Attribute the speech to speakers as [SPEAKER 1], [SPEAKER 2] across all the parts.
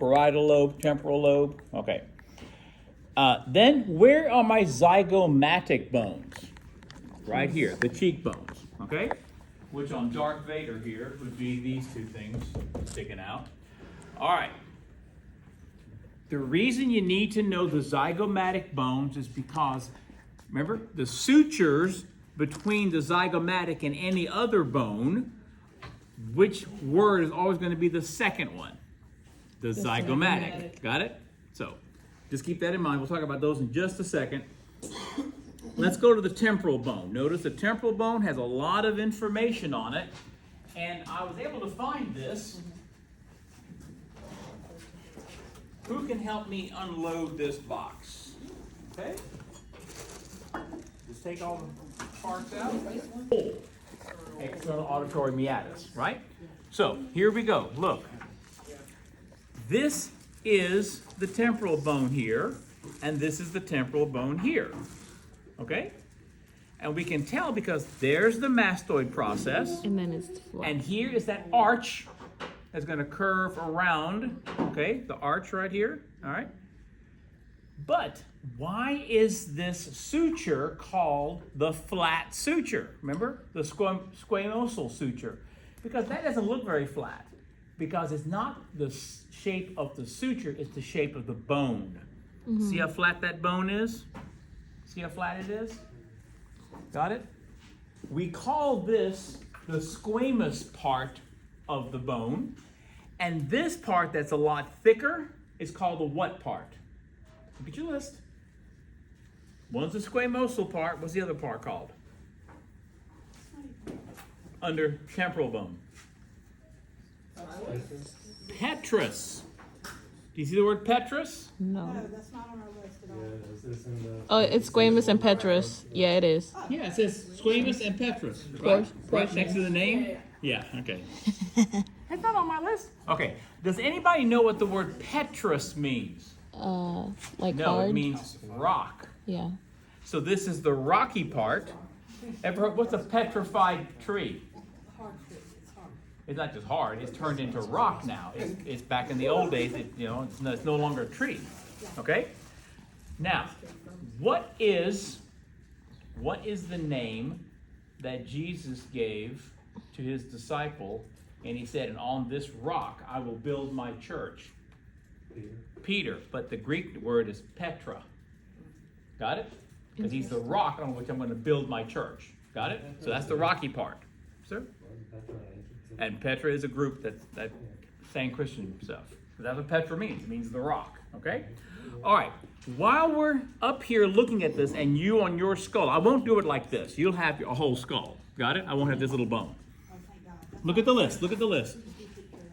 [SPEAKER 1] parietal lobe, temporal lobe. Okay. Then where are my zygomatic bones? Right here, the cheekbones, okay? Which on Darth Vader here would be these two things sticking out. All right. The reason you need to know the zygomatic bones is because, remember, the sutures between the zygomatic and any other bone, which word is always going to be the second one? The zygomatic. Got it? So just keep that in mind. We'll talk about those in just a second. Let's go to the temporal bone. Notice the temporal bone has a lot of information on it, and I was able to find this. Who can help me unload this box? Okay. Just take all the parts out. External auditory meatus, right? So here we go. Look. This is the temporal bone here, and this is the temporal bone here. Okay? And we can tell because there's the mastoid process.
[SPEAKER 2] And then it's flat.
[SPEAKER 1] And here is that arch that's going to curve around, okay, the arch right here, all right? But why is this suture called the flat suture? Remember, the squamosal suture? Because that doesn't look very flat, because it's not the shape of the suture, it's the shape of the bone. Mm-hmm. See how flat that bone is? See how flat it is? Got it? We call this the squamous part of the bone, and this part that's a lot thicker is called the what part? Look at your list. One's the squamosal part. What's the other part called? Under temporal bone. Petrous. Do you see the word petrous?
[SPEAKER 2] No.
[SPEAKER 3] No, that's not on our list at all.
[SPEAKER 2] Oh, it's squamous and petrous. Yeah, it is.
[SPEAKER 1] Yeah, it says squamous and petrous. Right, right next to the name? Yeah, okay. That's not on my list. Okay, does anybody know what the word petrous means?
[SPEAKER 2] Like
[SPEAKER 1] No,
[SPEAKER 2] hard.
[SPEAKER 1] it means rock.
[SPEAKER 2] Yeah.
[SPEAKER 1] So this is the rocky part. Ever heard, what's a petrified tree?
[SPEAKER 3] Hard tree, it's hard.
[SPEAKER 1] It's not just hard, it's turned into rock now. It's back in the old days, it's no longer a tree. Okay? Now, what is the name that Jesus gave to his disciple? And he said, and on this rock I will build my church. Peter, but the Greek word is Petra. Got it? Because he's the rock on which I'm going to build my church. Got it? So that's the rocky part. Sir? And Petra is a group that sang Christian stuff. So that's what Petra means. It means the rock. Okay? All right. While we're up here looking at this and you on your skull, I won't do it like this. You'll have a whole skull. Got it? I won't have this little bone. Look at the list. Look at the list.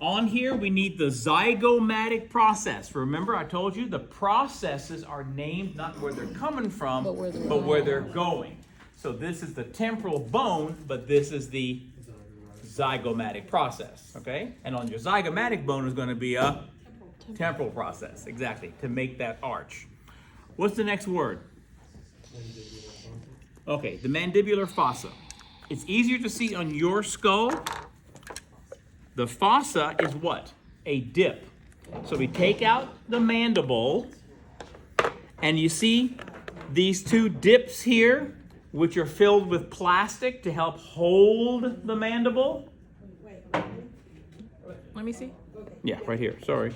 [SPEAKER 1] On here, we need the zygomatic process. Remember, I told you the processes are named not where they're coming from, but where they're going. So this is the temporal bone, but this is the zygomatic process, okay? And on your zygomatic bone is going to be a temporal process, exactly, to make that arch. What's the next word? Okay, the mandibular fossa. It's easier to see on your skull. The fossa is what? A dip. So we take out the mandible, and you see these two dips here, which are filled with plastic to help hold the mandible.
[SPEAKER 2] Let me see.
[SPEAKER 1] Yeah, right here. Sorry.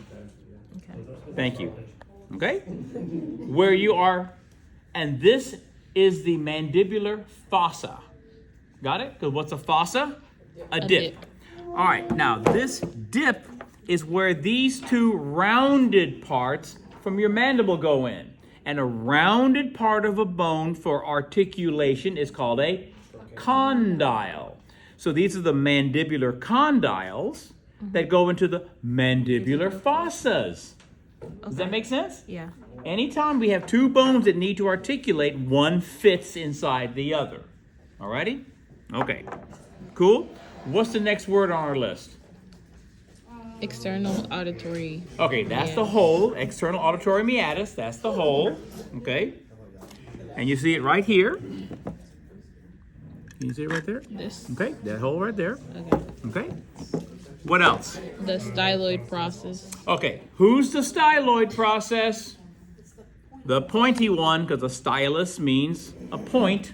[SPEAKER 2] Okay.
[SPEAKER 1] Thank you. Okay? Where you are, and this is the mandibular fossa. Got it? Because what's a fossa? A dip. All right, now this dip is where these two rounded parts from your mandible go in. And a rounded part of a bone for articulation is called a condyle. So these are the mandibular condyles that go into the mandibular fossas. Does that make sense?
[SPEAKER 2] Yeah.
[SPEAKER 1] Anytime we have two bones that need to articulate, one fits inside the other. All righty? Okay. Cool? What's the next word on our list?
[SPEAKER 2] External auditory.
[SPEAKER 1] Okay, that's the whole. External auditory meatus. That's the whole. Okay. And you see it right here. Can you see it right there?
[SPEAKER 2] This.
[SPEAKER 1] Okay, that hole right there.
[SPEAKER 2] Okay.
[SPEAKER 1] Okay. What else?
[SPEAKER 2] The styloid process.
[SPEAKER 1] Okay, who's the styloid process? The pointy one, because a stylus means a point.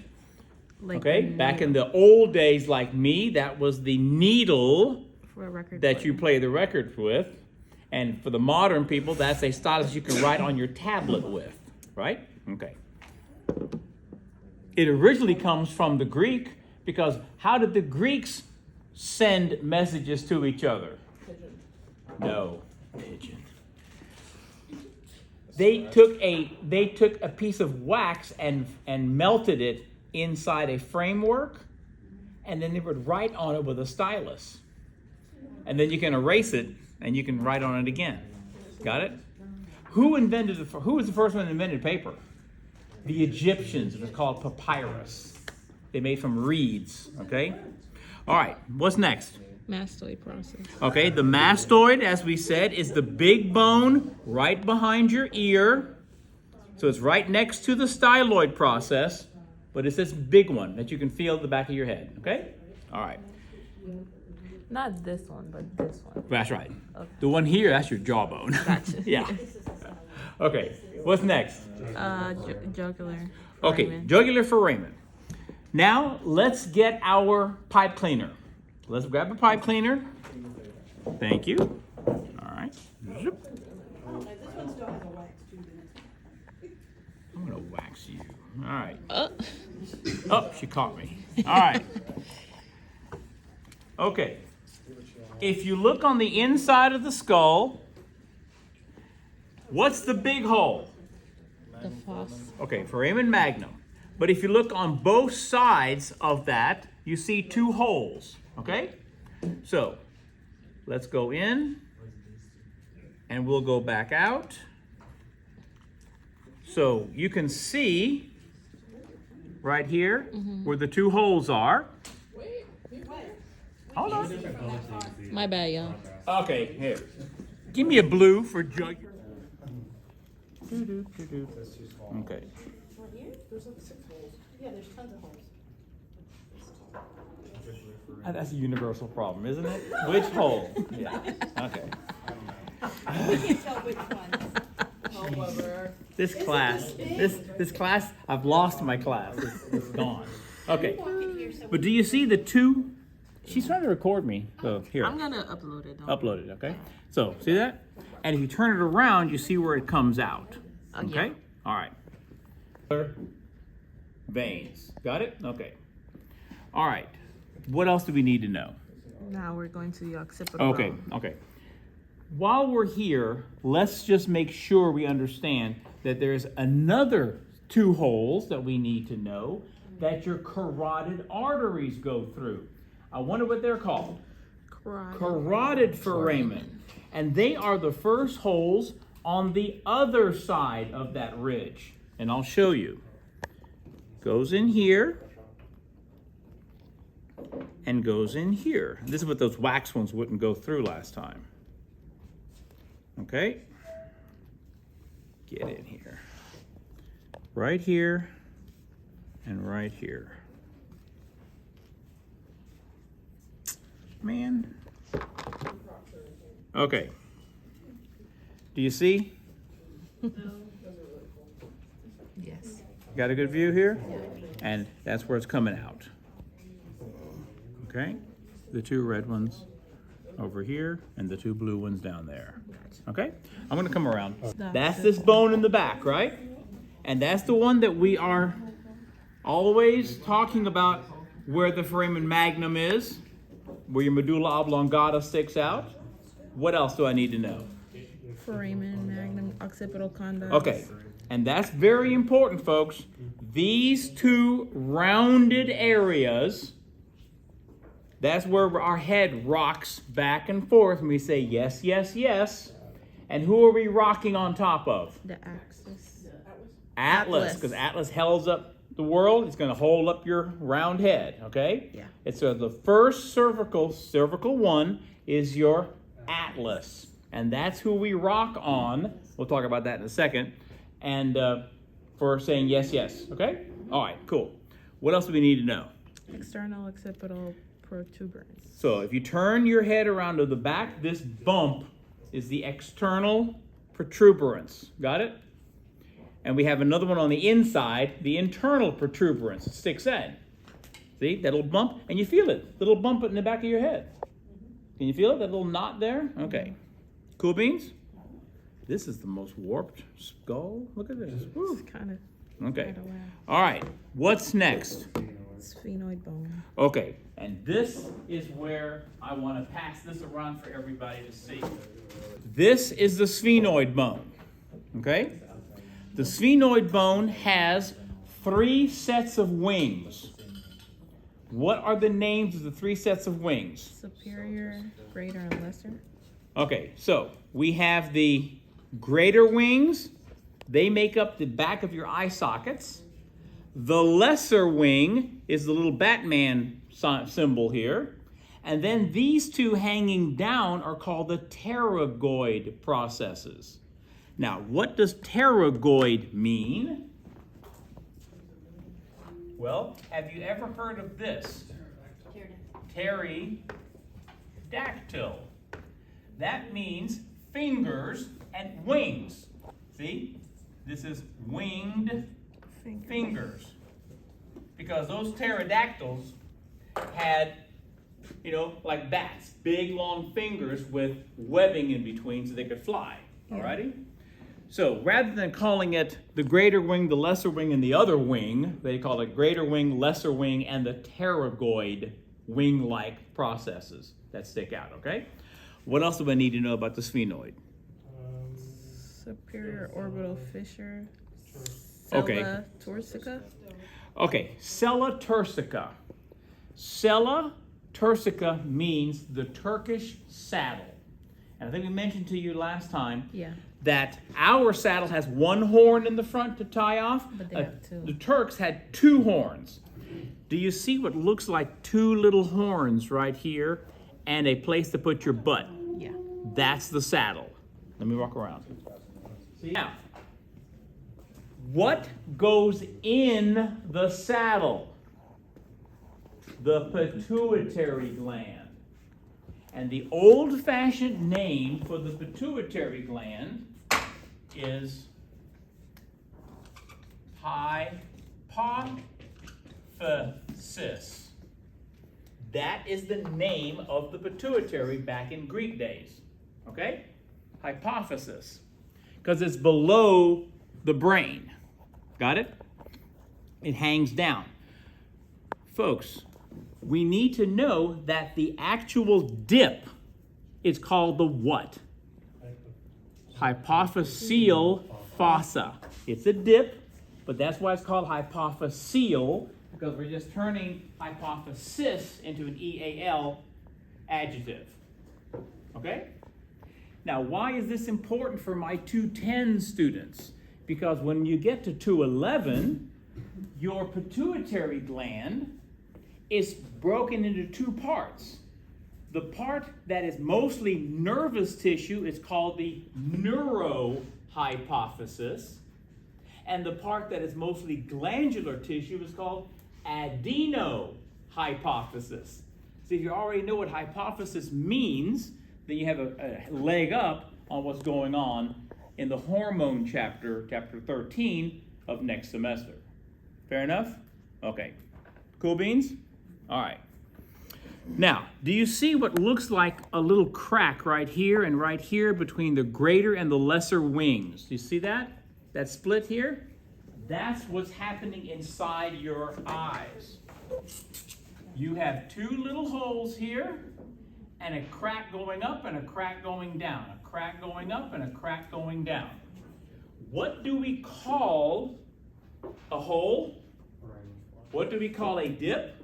[SPEAKER 2] Like
[SPEAKER 1] Okay, back in the old days, like me, that was the needle
[SPEAKER 2] for a record
[SPEAKER 1] that
[SPEAKER 2] player.
[SPEAKER 1] you play the records with. And for the modern people, that's a stylus you can write on your tablet with, right? Okay. It originally comes from the Greek, because how did the Greeks send messages to each other? No, pigeon. They took a piece of wax and melted it inside a framework, and then they would write on it with a stylus. And then you can erase it and you can write on it again. Got it? Who was the first one that invented paper? The Egyptians. It was called papyrus. They made from reeds, okay? All right, what's next?
[SPEAKER 2] Mastoid process.
[SPEAKER 1] Okay, the mastoid, as we said, is the big bone right behind your ear. So it's right next to the styloid process, but it's this big one that you can feel at the back of your head, okay? All right,
[SPEAKER 2] Not this one, but this one.
[SPEAKER 1] that's right.
[SPEAKER 2] Okay.
[SPEAKER 1] The one here, that's your jawbone.
[SPEAKER 2] Gotcha.
[SPEAKER 1] Yeah. Okay, what's next?
[SPEAKER 2] Jugular.
[SPEAKER 1] Okay,
[SPEAKER 2] foramen.
[SPEAKER 1] jugular foramen. Now, let's get our pipe cleaner. Let's grab a pipe cleaner. Thank you. All right. Zip.
[SPEAKER 3] This one still has a wax tube in it.
[SPEAKER 1] I'm gonna wax you. All right.
[SPEAKER 2] Oh.
[SPEAKER 1] Oh, she caught me. All right. Okay. If you look on the inside of the skull, what's the big hole?
[SPEAKER 2] The fossa.
[SPEAKER 1] Okay, foramen magnum. But if you look on both sides of that, you see two holes. Okay? So, let's go in, and we'll go back out. So, you can see right here where the two holes are. Hold on.
[SPEAKER 2] My bad, y'all.
[SPEAKER 1] Okay, here. Give me a blue for jugular. Okay.
[SPEAKER 3] Right here, there's like 6 holes. Yeah, there's tons of holes.
[SPEAKER 1] That's a universal problem, isn't it? Which hole? Yeah. Okay.
[SPEAKER 3] You can't tell which one. However.
[SPEAKER 1] This class, this class, I've lost my class. It's gone. Okay. But do you see the two? She's trying to record me. So here.
[SPEAKER 2] I'm gonna upload it. Though.
[SPEAKER 1] Upload it, okay? So, see that? And if you turn it around, you see where it comes out.
[SPEAKER 2] Oh,
[SPEAKER 1] Okay?
[SPEAKER 2] yeah.
[SPEAKER 1] All right. Veins. Got it? Okay. All right. What else do we need to know?
[SPEAKER 2] Now we're going to the occipital.
[SPEAKER 1] Okay,
[SPEAKER 2] bone.
[SPEAKER 1] okay. While we're here, let's just make sure we understand that there's another two holes that we need to know that your carotid arteries go through. I wonder what they're called. Carotid foramen. And they are the first holes on the other side of that ridge. And I'll show you. Goes in here and goes in here. This is what those wax ones wouldn't go through last time. Okay? Get in here. Right here and right here. Man. Okay. Do you see?
[SPEAKER 2] Yes.
[SPEAKER 1] Got a good view here? And that's where it's coming out. Okay? The two red ones over here and the two blue ones down there. Okay? I'm going to come around. That's this bone in the back, right? And that's the one that we are always talking about, where the foramen magnum is, where your medulla oblongata sticks out. What else do I need to know?
[SPEAKER 2] Foramen, magnum, occipital condyle.
[SPEAKER 1] Okay, and that's very important, folks. These two rounded areas, that's where our head rocks back and forth when we say yes, yes, yes. And who are we rocking on top of?
[SPEAKER 2] The axis.
[SPEAKER 1] Atlas, because Atlas holds up the world. It's going to hold up your round head, okay?
[SPEAKER 2] Yeah.
[SPEAKER 1] It's the first cervical one is your atlas. And that's who we rock on. We'll talk about that in a second. And for saying yes, yes, okay? All right, cool. What else do we need to know?
[SPEAKER 2] External occipital protuberance.
[SPEAKER 1] So if you turn your head around to the back, this bump is the external protuberance. Got it? And we have another one on the inside, the internal protuberance. It sticks in. See, that little bump, and you feel it. The little bump in the back of your head. Can you feel it? That little knot there? Okay. Cool beans? This is the most warped skull. Look at this. Woo.
[SPEAKER 2] It's kind of.
[SPEAKER 1] Okay. All right. What's next?
[SPEAKER 2] Sphenoid bone.
[SPEAKER 1] Okay. And this is where I want to pass this around for everybody to see. This is the sphenoid bone. Okay? The sphenoid bone has 3 sets of wings. What are the names of the 3 sets of wings?
[SPEAKER 2] Superior, greater, and lesser.
[SPEAKER 1] Okay, so we have the greater wings. They make up the back of your eye sockets. The lesser wing is the little Batman symbol here. And then these 2 hanging down are called the pterygoid processes. Now, what does pterygoid mean? Well, have you ever heard of this? Pterodactyl. That means fingers and wings. See? This is winged fingers. Because those pterodactyls had, like bats, big long fingers with webbing in between so they could fly. Alrighty? So rather than calling it the greater wing, the lesser wing, and the other wing, they call it greater wing, lesser wing, and the pterygoid wing-like processes that stick out, okay? What else do I need to know about the sphenoid?
[SPEAKER 2] Superior orbital fissure.
[SPEAKER 1] Okay.
[SPEAKER 2] Sella turcica.
[SPEAKER 1] Okay, sella turcica. Sella turcica means the Turkish saddle. And I think we mentioned to you last time that our saddle has 1 horn in the front to tie off.
[SPEAKER 2] But they have 2.
[SPEAKER 1] The Turks had 2 horns. Do you see what looks like 2 little horns right here and a place to put your butt?
[SPEAKER 2] Yeah.
[SPEAKER 1] That's the saddle. Let me walk around. Now, what goes in the saddle? The pituitary gland. And the old-fashioned name for the pituitary gland is hypophysis. That is the name of the pituitary back in Greek days. Okay? Hypophysis. Because it's below the brain. Got it? It hangs down. Folks, we need to know that the actual dip is called the what? Hypophyseal fossa. It's a dip, but that's why it's called hypophyseal, because we're just turning hypophysis into an EAL adjective. Okay? Now, why is this important for my 210 students? Because when you get to 211, your pituitary gland is broken into 2 parts. The part that is mostly nervous tissue is called the neurohypophysis, and the part that is mostly glandular tissue is called adenohypophysis. So if you already know what hypophysis means, then you have a leg up on what's going on in the hormone chapter 13 of next semester. Fair enough? Okay. Cool beans? All right. Now, do you see what looks like a little crack right here and right here between the greater and the lesser wings? Do you see that? That split here? That's what's happening inside your eyes. You have 2 little holes here and a crack going up and a crack going down. A crack going up and a crack going down. What do we call a hole? What do we call a dip?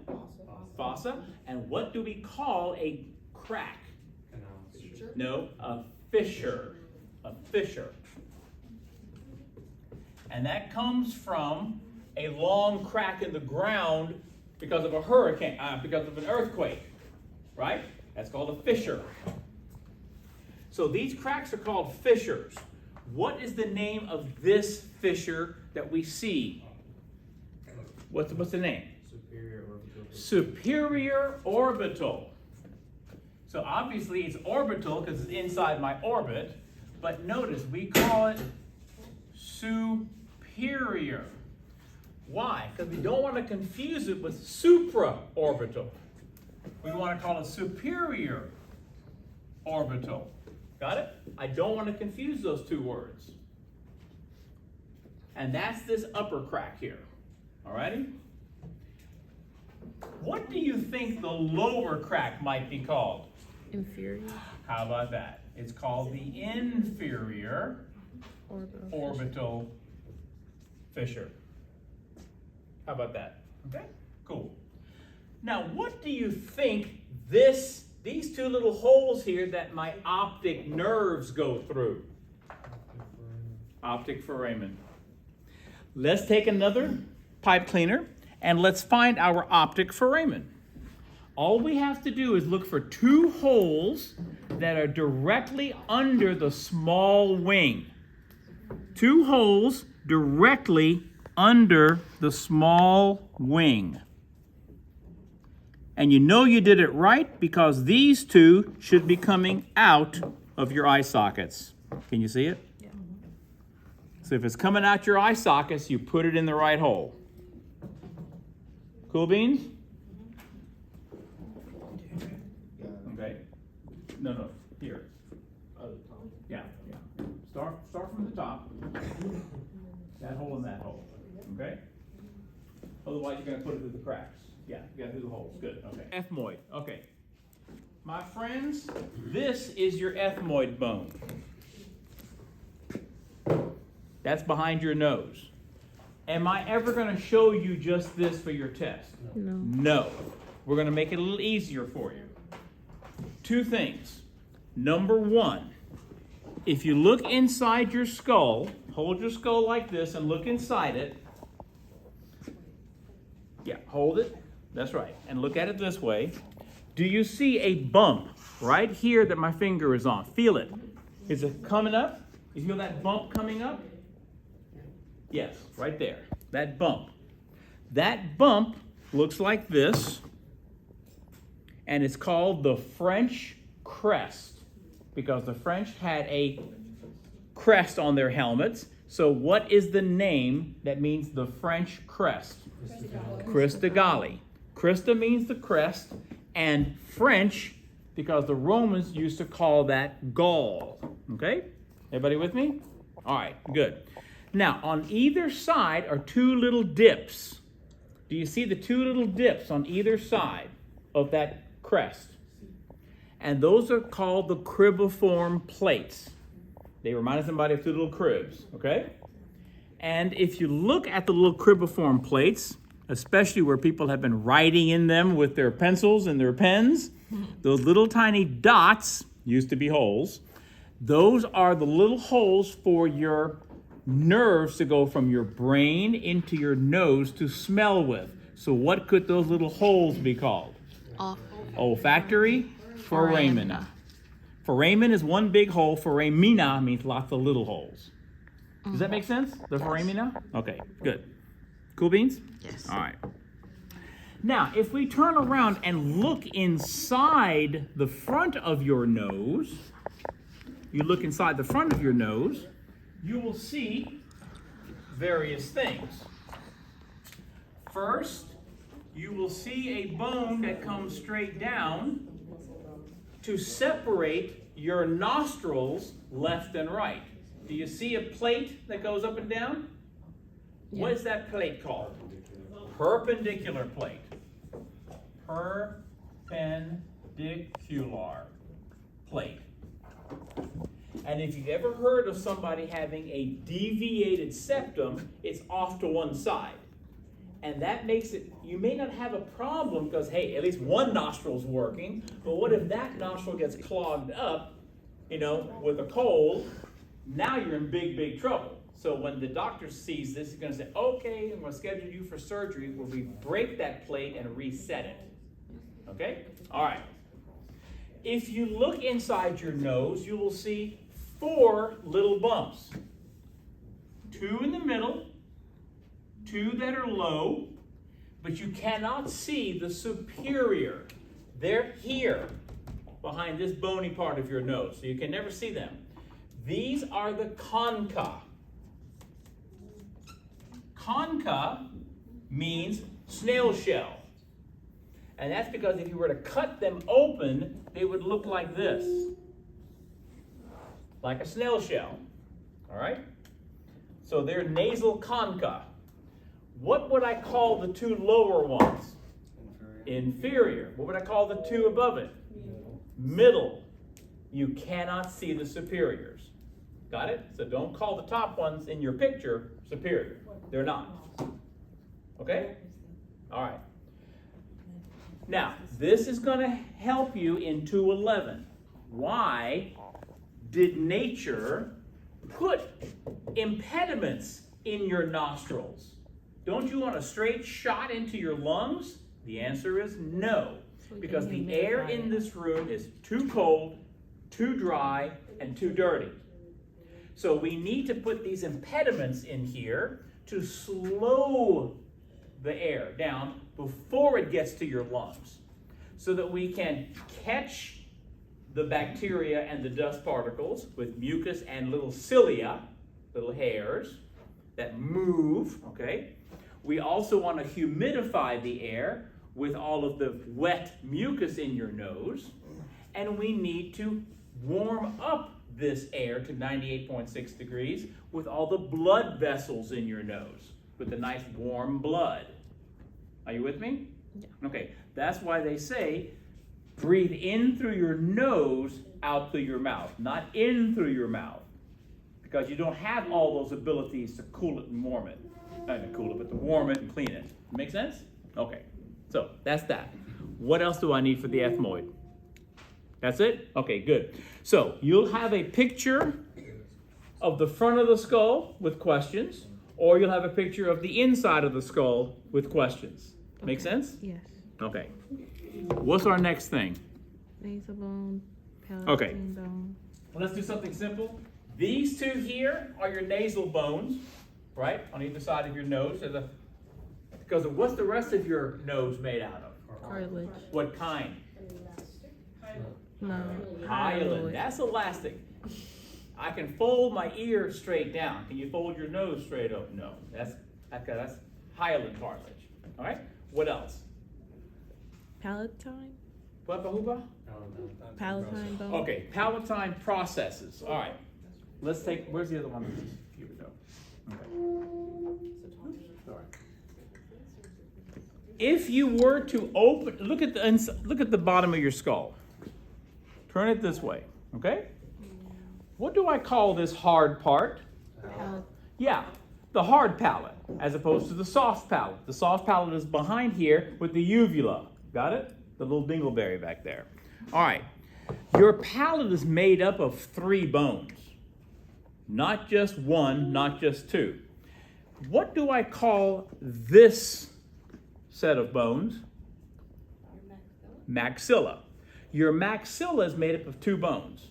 [SPEAKER 1] Fossa. And what do we call a crack? No, a fissure. A fissure. And that comes from a long crack in the ground because of a hurricane, because of an earthquake, right? That's called a fissure. So these cracks are called fissures. What is the name of this fissure that we see? What's the name? superior orbital. So obviously it's orbital because it's inside my orbit, but notice we call it superior. Why? Because we don't want to confuse it with supraorbital. We want to call it superior orbital. Got it? I don't want to confuse those two words. And that's this upper crack here. Alrighty? What do you think the lower crack might be called?
[SPEAKER 2] Inferior.
[SPEAKER 1] How about that? It's called the inferior orbital fissure. How about that? Okay, cool. Now, what do you think these two little holes here that my optic nerves go through? Optic foramen. Let's take another pipe cleaner and let's find our optic foramen. All we have to do is look for two holes that are directly under the small wing. Two holes directly under the small wing. And you know you did it right because these two should be coming out of your eye sockets. Can you see it?
[SPEAKER 2] Yeah.
[SPEAKER 1] So if it's coming out your eye sockets, you put it in the right hole. Cool beans? Okay. No, here. Yeah. Start from the top. That hole and that hole. Okay? Otherwise you're gonna put it through the cracks. Yeah, you gotta do the holes. Good. Okay. Ethmoid. Okay. My friends, this is your ethmoid bone. That's behind your nose. Am I ever going to show you just this for your test?
[SPEAKER 2] No.
[SPEAKER 1] No. We're going to make it a little easier for you. Two things. Number one, if you look inside your skull, hold your skull like this and look inside it. Yeah, hold it. That's right. And look at it this way. Do you see a bump right here that my finger is on? Feel it. Is it coming up? You feel that bump coming up? Yes, right there. That bump. That bump looks like this, and it's called the French crest because the French had a crest on their helmets. So what is the name that means the French crest? Christa Galli. Christa means the crest, and French because the Romans used to call that Gaul. Okay? Everybody with me? All right, good. Now, on either side are two little dips. Do you see the two little dips on either side of that crest? And those are called the cribiform plates. They remind somebody of two little cribs, okay? And if you look at the little cribiform plates, especially where people have been writing in them with their pencils and their pens, those little tiny dots, used to be holes, those are the little holes for your nerves to go from your brain into your nose to smell with. So what could those little holes be called? Olfactory foramina. Foramen is one big hole. Foramina means lots of little holes. Does that make sense? The foramina? Okay, good. Cool beans?
[SPEAKER 2] Yes.
[SPEAKER 1] All right. Now, if we turn around and look inside the front of your nose, you look inside the front of your nose, you will see various things. First, you will see a bone that comes straight down to separate your nostrils left and right. Do you see a plate that goes up and down?
[SPEAKER 2] Yeah.
[SPEAKER 1] What is that plate called? Perpendicular plate. Perpendicular plate. And if you've ever heard of somebody having a deviated septum, it's off to one side. And that makes it, you may not have a problem because, hey, at least one nostril's working, but what if that nostril gets clogged up, with a cold? Now you're in big, big trouble. So when the doctor sees this, he's going to say, okay, I'm going to schedule you for surgery where we break that plate and reset it. Okay? All right. If you look inside your nose, you will see 4 little bumps. 2 in the middle, 2 that are low, but you cannot see the superior. They're here, behind this bony part of your nose, so you can never see them. These are the concha. Concha means snail shell. And that's because if you were to cut them open, they would look like this. Like a snail shell. All right? So they're nasal concha. What would I call the two lower ones? Inferior. What would I call the two above it? Middle. You cannot see the superiors. Got it? So don't call the top ones in your picture superior. They're not. Okay? All right. Now, this is going to help you in 211. Why did nature put impediments in your nostrils? Don't you want a straight shot into your lungs? The answer is no. Because the air in this room is too cold, too dry, and too dirty. So we need to put these impediments in here to slow the air down before it gets to your lungs, so that we can catch the bacteria and the dust particles with mucus and little cilia, little hairs that move, okay? We also want to humidify the air with all of the wet mucus in your nose, and we need to warm up this air to 98.6 degrees with all the blood vessels in your nose, with the nice warm blood. Are you with me?
[SPEAKER 2] Yeah.
[SPEAKER 1] Okay, that's why they say breathe in through your nose, out through your mouth, not in through your mouth, because you don't have all those abilities to cool it and warm it. Not to cool it, but to warm it and clean it. Make sense? Okay, so that's that. What else do I need for the ethmoid? That's it? Okay, good. So you'll have a picture of the front of the skull with questions, or you'll have a picture of the inside of the skull with questions. Make sense?
[SPEAKER 2] Yes.
[SPEAKER 1] Okay. What's our next thing?
[SPEAKER 2] Nasal bone, palatine
[SPEAKER 1] Okay.
[SPEAKER 2] bone.
[SPEAKER 1] Let's do something simple. These two here are your nasal bones, right? On either side of your nose. Because what's the rest of your nose made out of?
[SPEAKER 2] Cartilage.
[SPEAKER 1] What kind?
[SPEAKER 2] No.
[SPEAKER 1] Hyaline. That's elastic. I can fold my ear straight down. Can you fold your nose straight up? No. That's hyaline cartilage. All right? What else?
[SPEAKER 2] Palatine?
[SPEAKER 1] What?
[SPEAKER 2] Palatine bone.
[SPEAKER 1] Okay, palatine processes. All right. Let's take, where's the other one? Here we go. Okay. All right. If you were to open, look at the bottom of your skull. Turn it this way, okay? What do I call this hard part? Yeah, the hard palate, as opposed to the soft palate. The soft palate is behind here with the uvula. Got it? The little dingleberry back there. All right. Your palate is made up of 3 bones. Not just one, not just 2. What do I call this set of bones? Maxilla. Your maxilla is made up of 2 bones.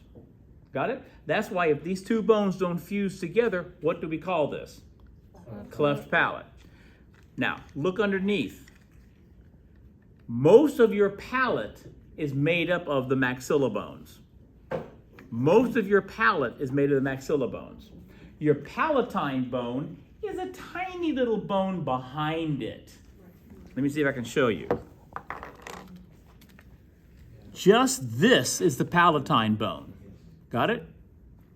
[SPEAKER 1] Got it? That's why if these 2 bones don't fuse together, what do we call this? Cleft palate. Now, look underneath. Most of your palate is made up of the maxilla bones. Most of your palate is made of the maxilla bones. Your palatine bone is a tiny little bone behind it. Let me see if I can show you. Just this is the palatine bone. Got it?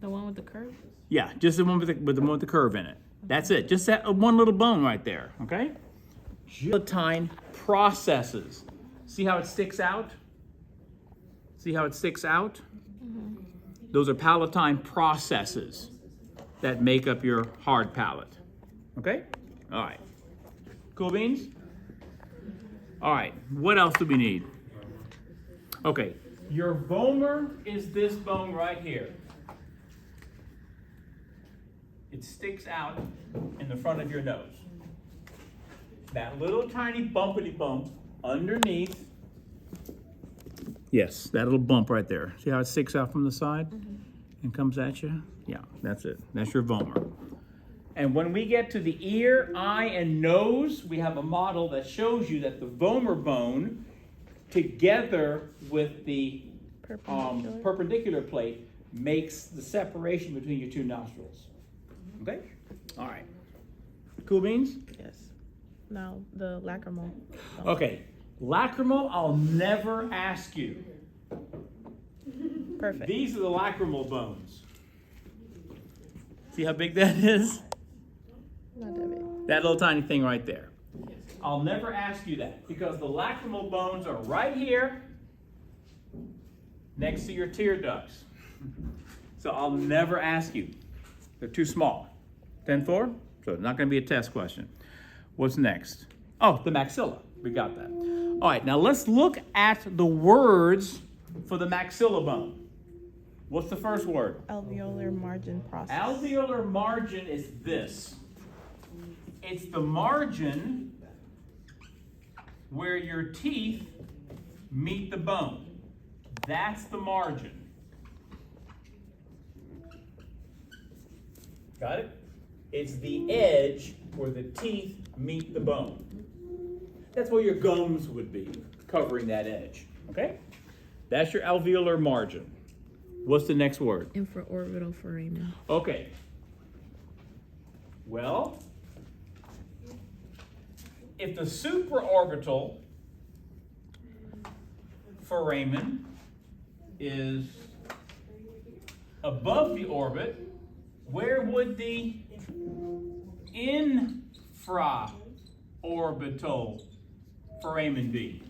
[SPEAKER 2] The one with the curve?
[SPEAKER 1] Yeah, just the one with the one with the curve in it. That's it. Just that one little bone right there. Okay? Palatine processes. See how it sticks out? See how it sticks out? Mm-hmm. Those are palatine processes that make up your hard palate. Okay? All right. Cool beans? All right. What else do we need? Okay. Your vomer is this bone right here. It sticks out in the front of your nose. That little tiny bumpity bump underneath. Yes, that little bump right there. See how it sticks out from the side and comes at you? Yeah, that's it. That's your vomer. And when we get to the ear, eye, and nose, we have a model that shows you that the vomer bone, together with the perpendicular plate, makes the separation between your two nostrils. Okay? All right. Cool beans?
[SPEAKER 2] Yes. Now the lacrimal.
[SPEAKER 1] Okay. Lacrimal, I'll never ask you.
[SPEAKER 2] Perfect.
[SPEAKER 1] These are the lacrimal bones. See how big that is?
[SPEAKER 2] Not that big.
[SPEAKER 1] That little tiny thing right there. I'll never ask you that because the lacrimal bones are right here next to your tear ducts. So I'll never ask you. They're too small. 10-4? So it's not going to be a test question. What's next? Oh, the maxilla. We got that. All right, now let's look at the words for the maxilla bone. What's the first word?
[SPEAKER 2] Alveolar margin process.
[SPEAKER 1] Alveolar margin is this. It's the margin where your teeth meet the bone. That's the margin. Got it? It's the edge where the teeth meet the bone. That's where your gums would be, covering that edge. Okay? That's your alveolar margin. What's the next word?
[SPEAKER 2] Infraorbital foramen.
[SPEAKER 1] Okay. Well, if the supraorbital foramen is above the orbit, where would the infraorbital foramen be?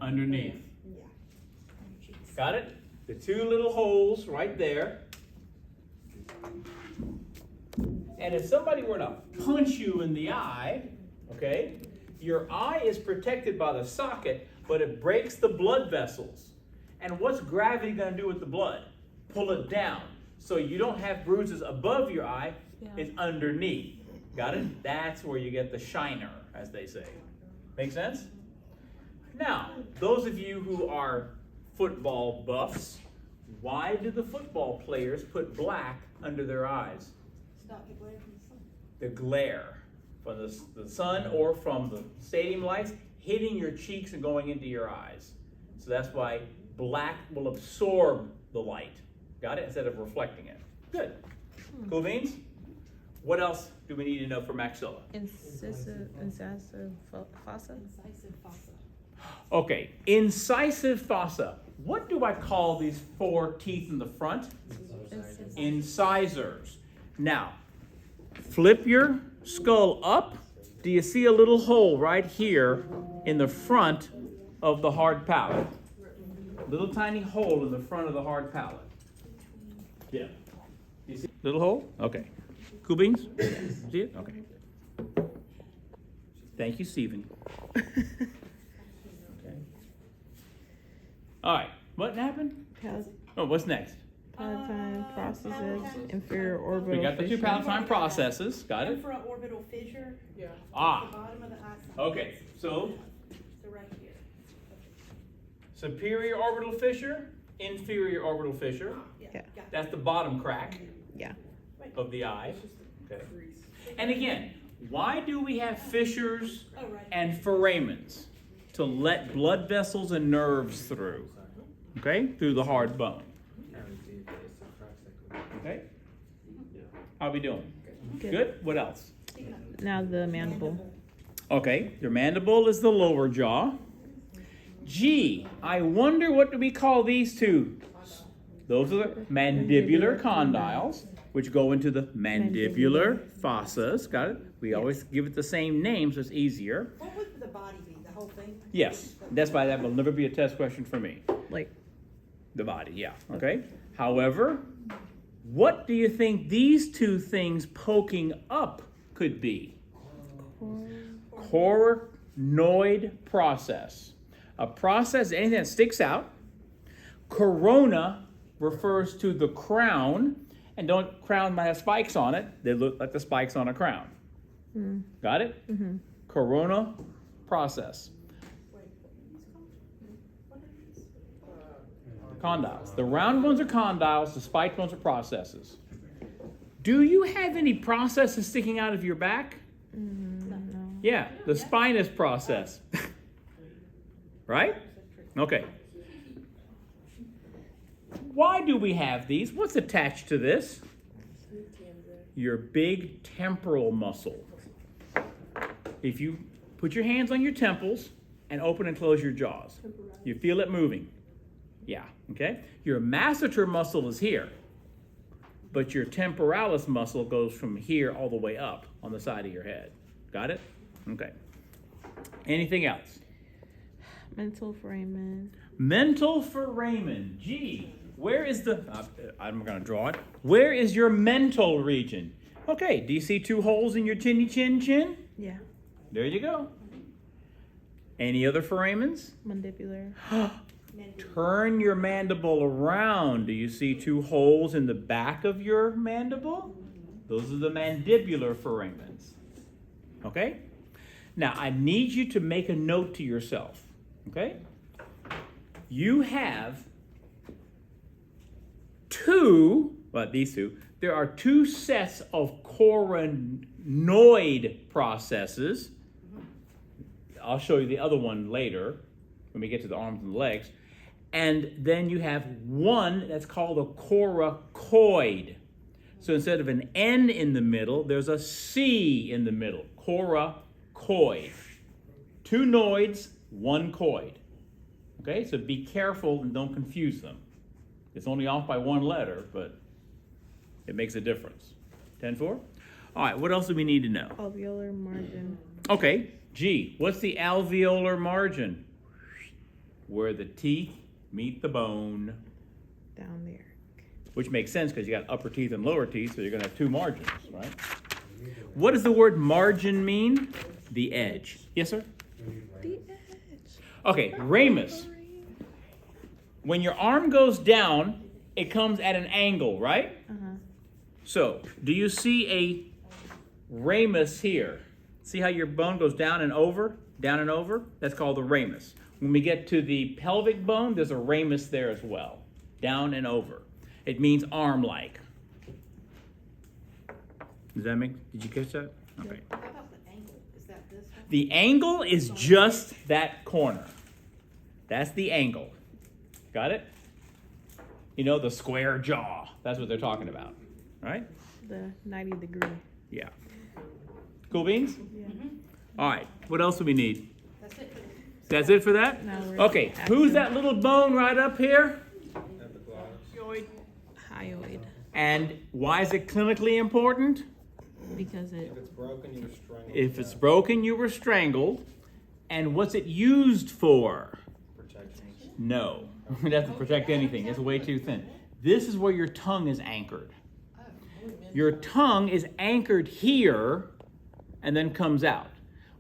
[SPEAKER 1] Underneath. Got it? The two little holes right there. And if somebody were to punch you in the eye, okay, your eye is protected by the socket, but it breaks the blood vessels. And what's gravity going to do with the blood? Pull it down. So you don't have bruises above your eye, it's underneath. Got it? That's where you get the shiner, as they say. Make sense? Now, those of you who are football buffs, why do the football players put black under their eyes?
[SPEAKER 3] Stop the glare from the sun.
[SPEAKER 1] The glare from the sun or from the stadium lights hitting your cheeks and going into your eyes. So that's why black will absorb the light. Got it? Instead of reflecting it. Good. Cool beans? What else do we need to know for maxilla?
[SPEAKER 2] Incisive fossa.
[SPEAKER 3] Incisive fossa.
[SPEAKER 1] Okay, incisive fossa. What do I call these four teeth in the front? Incisors. Now, flip your skull up. Do you see a little hole right here in the front of the hard palate? Little tiny hole in the front of the hard palate. Yeah. You see? Little hole? Okay. Cool beans? See it? Okay. Thank you, Stephen. Okay. All right. What happened? Oh, what's next?
[SPEAKER 2] Palatine processes, inferior orbital.
[SPEAKER 1] We got the two
[SPEAKER 2] fissure.
[SPEAKER 1] palatine processes. Got it?
[SPEAKER 3] Infraorbital fissure. Yeah. The
[SPEAKER 1] Ah.
[SPEAKER 3] bottom of the eye socket.
[SPEAKER 1] Okay. So
[SPEAKER 3] So right here.
[SPEAKER 1] superior orbital fissure, inferior orbital fissure.
[SPEAKER 2] Yeah.
[SPEAKER 3] Got it.
[SPEAKER 1] That's the bottom crack
[SPEAKER 2] Yeah.
[SPEAKER 1] of the eye. Okay. And again, why do we have fissures
[SPEAKER 3] Oh, right.
[SPEAKER 1] and foramens? To let blood vessels and nerves through. Okay? Through the hard bone. Okay? How we doing? Good? What else?
[SPEAKER 2] Now the mandible.
[SPEAKER 1] Okay, your mandible is the lower jaw. Gee, I wonder what do we call these two? Those are the mandibular condyles, which go into the mandibular fossas. Got it? We always give it the same name so it's easier.
[SPEAKER 3] What would the body be? The whole thing?
[SPEAKER 1] Yes, that's why that will never be a test question for me.
[SPEAKER 2] Like,
[SPEAKER 1] The body, yeah, okay? However, what do you think these two things poking up could be? Coronoid process. A process, anything that sticks out. Corona refers to the crown, and don't crown might have spikes on it. They look like the spikes on a crown. Got it? Corona process. Condyles. The round ones are condyles, the spiked ones are processes. Do you have any processes sticking out of your back?
[SPEAKER 2] No.
[SPEAKER 1] Yeah, the spinous process. Right? Okay. Why do we have these? What's attached to this? Your big temporal muscle. If you put your hands on your temples and open and close your jaws, you feel it moving. Yeah, okay? Your masseter muscle is here, but your temporalis muscle goes from here all the way up on the side of your head. Got it? Okay. Anything else?
[SPEAKER 2] Mental foramen.
[SPEAKER 1] Mental foramen. Gee, where is the... I'm going to draw it. Where is your mental region? Okay, do you see two holes in your chinny chin?
[SPEAKER 2] Yeah.
[SPEAKER 1] There you go. Any other foramens?
[SPEAKER 2] Mandibular.
[SPEAKER 1] Turn your mandible around. Do you see two holes in the back of your mandible? Those are the mandibular foramens. Okay? Now, I need you to make a note to yourself. Okay? You have these two, there are two sets of coronoid processes. I'll show you the other one later when we get to the arms and the legs. And then you have one that's called a coracoid. So instead of an N in the middle, there's a C in the middle. Coracoid. Two noids, one coid. Okay, so be careful and don't confuse them. It's only off by one letter, but it makes a difference. 10-4? All right, what else do we need to know?
[SPEAKER 2] Alveolar margin.
[SPEAKER 1] Okay, G, what's the alveolar margin? Where the teeth meet the bone.
[SPEAKER 2] Down there.
[SPEAKER 1] Which makes sense because you got upper teeth and lower teeth, so you're going to have two margins, right? What does the word margin mean? The edge. Yes, sir?
[SPEAKER 2] The edge.
[SPEAKER 1] Okay, ramus. When your arm goes down, it comes at an angle, right?
[SPEAKER 2] Uh-huh.
[SPEAKER 1] So, do you see a ramus here? See how your bone goes down and over? Down and over? That's called the ramus. When we get to the pelvic bone, there's a ramus there as well. Down and over. It means arm-like. Does that make, did you catch that? Okay.
[SPEAKER 3] How about the angle? Is that this one?
[SPEAKER 1] The angle is just that corner. That's the angle. Got it? You know, the square jaw. That's what they're talking about. Right?
[SPEAKER 2] The 90 degree.
[SPEAKER 1] Yeah. Cool beans?
[SPEAKER 2] Yeah.
[SPEAKER 1] All right. What else do we need?
[SPEAKER 3] That's it.
[SPEAKER 1] That's it for that?
[SPEAKER 2] Now we're
[SPEAKER 1] Okay. Who's that little bone right up here?
[SPEAKER 2] Hyoid.
[SPEAKER 1] And why is it clinically important?
[SPEAKER 2] Because it.
[SPEAKER 4] If it's broken, you were strangled.
[SPEAKER 1] If it's broken, you were strangled. And what's it used for?
[SPEAKER 4] Protection.
[SPEAKER 1] No. It doesn't protect anything. It's way too thin. This is where your tongue is anchored. Your tongue is anchored here and then comes out.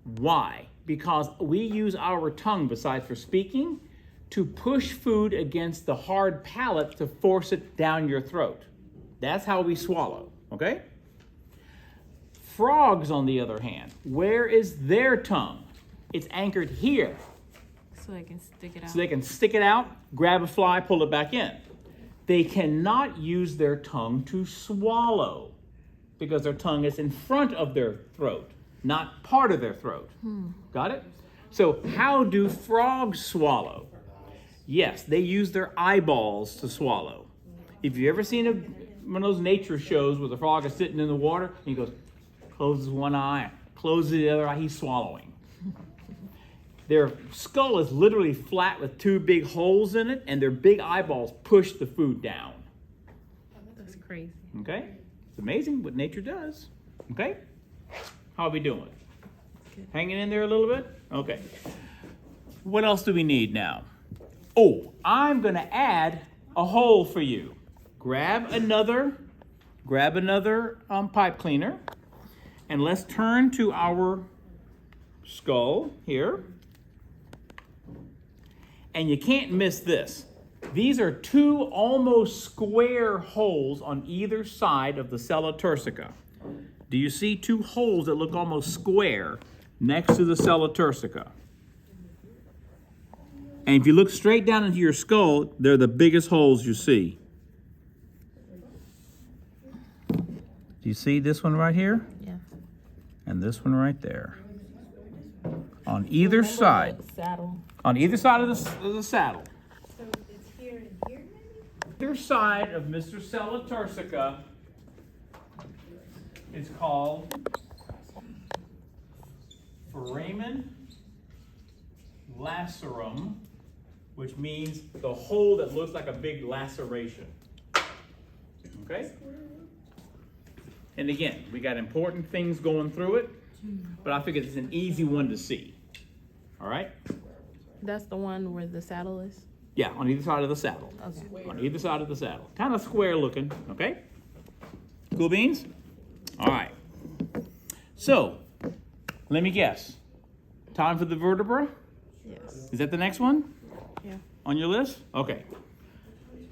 [SPEAKER 1] Why? Because we use our tongue, besides for speaking, to push food against the hard palate to force it down your throat. That's how we swallow, okay? Frogs, on the other hand, where is their tongue? It's anchored here.
[SPEAKER 2] So I can stick it out.
[SPEAKER 1] So they can stick it out, grab a fly, pull it back in. They cannot use their tongue to swallow because their tongue is in front of their throat, not part of their throat. Got it? So how do frogs swallow? Yes, they use their eyeballs to swallow. If you've ever seen one of those nature shows where the frog is sitting in the water, and he goes, closes one eye, closes the other eye, he's swallowing. Their skull is literally flat with two big holes in it, and their big eyeballs push the food down.
[SPEAKER 2] That's crazy.
[SPEAKER 1] Okay? It's amazing what nature does. Okay? How are we doing?
[SPEAKER 2] Good.
[SPEAKER 1] Hanging in there a little bit? Okay. What else do we need now? Oh, I'm going to add a hole for you. Grab another pipe cleaner, and let's turn to our skull here. And you can't miss this. These are two almost square holes on either side of the sella turcica. Do you see two holes that look almost square next to the sella turcica? And if you look straight down into your skull, they're the biggest holes you see. Do you see this one right here?
[SPEAKER 2] Yeah.
[SPEAKER 1] And this one right there. On either side.
[SPEAKER 2] Saddle.
[SPEAKER 1] On either side of the saddle.
[SPEAKER 3] So it's here and here maybe?
[SPEAKER 1] Either side of Mr. Sella Turcica is called foramen lacerum, which means the hole that looks like a big laceration. Okay? And again, we got important things going through it, but I figured it's an easy one to see. All right?
[SPEAKER 2] That's the one where the saddle is?
[SPEAKER 1] Yeah, on either side of the saddle.
[SPEAKER 2] Okay.
[SPEAKER 1] On either side of the saddle. Kind of square looking, okay? Cool beans? All right. So, let me guess. Time for the vertebra?
[SPEAKER 2] Yes.
[SPEAKER 1] Is that the next one
[SPEAKER 2] Yeah.
[SPEAKER 1] on your list? Okay.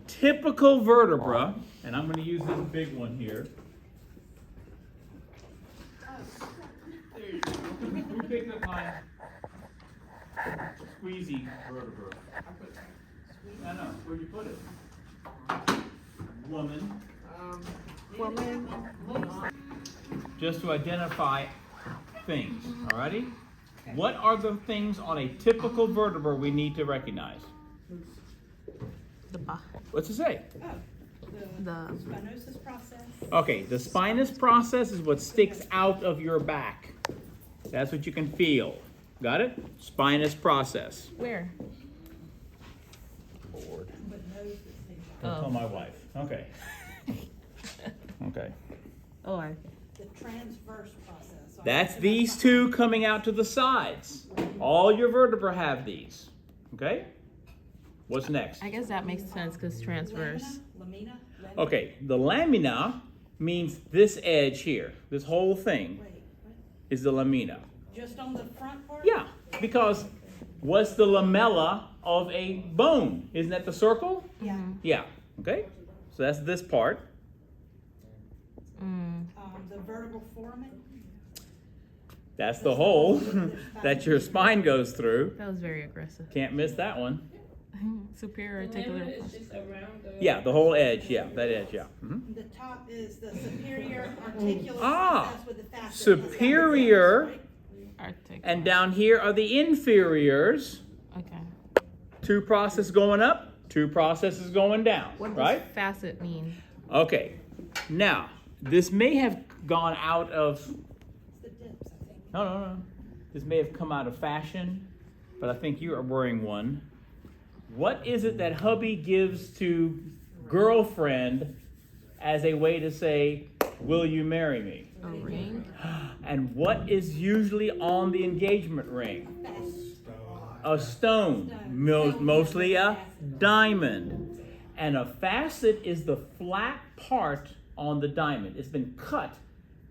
[SPEAKER 1] Typical vertebra, and I'm going to use this big one here. There you go. Who picked up my squeezy vertebra? I know. Where'd you put it? Woman.
[SPEAKER 2] Woman.
[SPEAKER 1] Just to identify things, alrighty? What are the things on a typical vertebra we need to recognize?
[SPEAKER 2] The ba.
[SPEAKER 1] What's it say?
[SPEAKER 3] Oh,
[SPEAKER 2] The.
[SPEAKER 3] spinosis process.
[SPEAKER 1] Okay, the spinous process is what sticks out of your back. That's what you can feel. Got it? Spinous process.
[SPEAKER 2] Where?
[SPEAKER 1] Board.
[SPEAKER 3] But nose is things
[SPEAKER 1] Don't tell my wife. Okay. Okay.
[SPEAKER 2] Oh, I.
[SPEAKER 3] the transverse process. So
[SPEAKER 1] That's these two coming out to the sides. All your vertebrae have these. Okay? What's next?
[SPEAKER 2] I guess that makes sense because transverse.
[SPEAKER 3] Lamina?
[SPEAKER 1] Okay, the lamina means this edge here. This whole thing
[SPEAKER 3] Wait, what?
[SPEAKER 1] is the lamina.
[SPEAKER 3] Just on the front part?
[SPEAKER 1] Yeah, because what's the lamella of a bone? Isn't that the circle?
[SPEAKER 3] Yeah.
[SPEAKER 1] Yeah, okay? So that's this part.
[SPEAKER 3] The vertebral foramen?
[SPEAKER 1] That's the hole that your spine goes through.
[SPEAKER 2] That was very aggressive.
[SPEAKER 1] Can't miss that one.
[SPEAKER 2] Superior articular.
[SPEAKER 1] Yeah, the whole edge, yeah, that edge, yeah. Mhm.
[SPEAKER 3] The top is the superior articular
[SPEAKER 1] Ah,
[SPEAKER 3] process with the facet.
[SPEAKER 1] superior,
[SPEAKER 2] Articular.
[SPEAKER 1] and down here are the inferiors.
[SPEAKER 2] Okay.
[SPEAKER 1] Two processes going up, two processes going down,
[SPEAKER 2] What does
[SPEAKER 1] right?
[SPEAKER 2] facet mean?
[SPEAKER 1] Okay, now, this may have gone out of,
[SPEAKER 3] It's the dips, I think.
[SPEAKER 1] no. This may have come out of fashion, but I think you are wearing one. What is it that hubby gives to girlfriend as a way to say, will you marry me?
[SPEAKER 2] A ring?
[SPEAKER 1] And what is usually on the engagement ring? A stone, mostly a diamond. And a facet is the flat part on the diamond. It's been cut